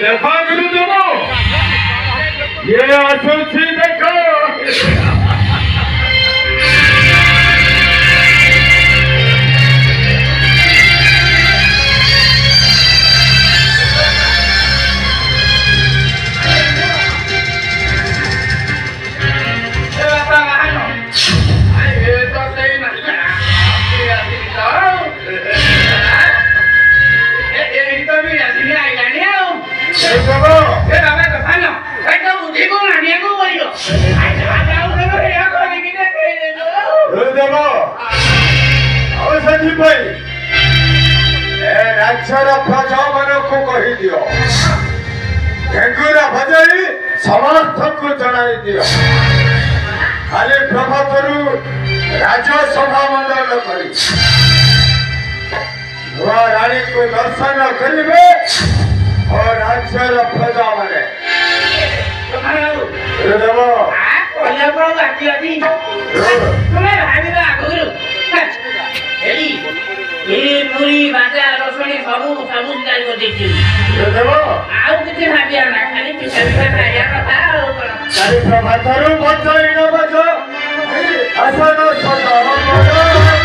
देखो गुरुदेव ये असुची देखो राज्यर प्रजा मान को कही दियो घेंगुरा भजाई समर्थ को जनाई दियो खाली प्रभातरु राज्यसभा मंडल करी नुआ रानी को दर्शन करिवे और राज्यर प्रजा माने गुरुदेव ओले बड़ बाकी अति तुम्हें भाभी आगुरु एली ये पूरी बाजा रसणी सबु जाई को देखि गुरुदेव आउ किछि भाबिया ना खाली पिछा पिछा खाया कथा और कोन खाली प्रभातरु बजाई न बजो आसन सदा गुरु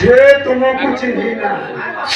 ସେ ତୁମକୁ ଚିହ୍ନି ନାହିଁ।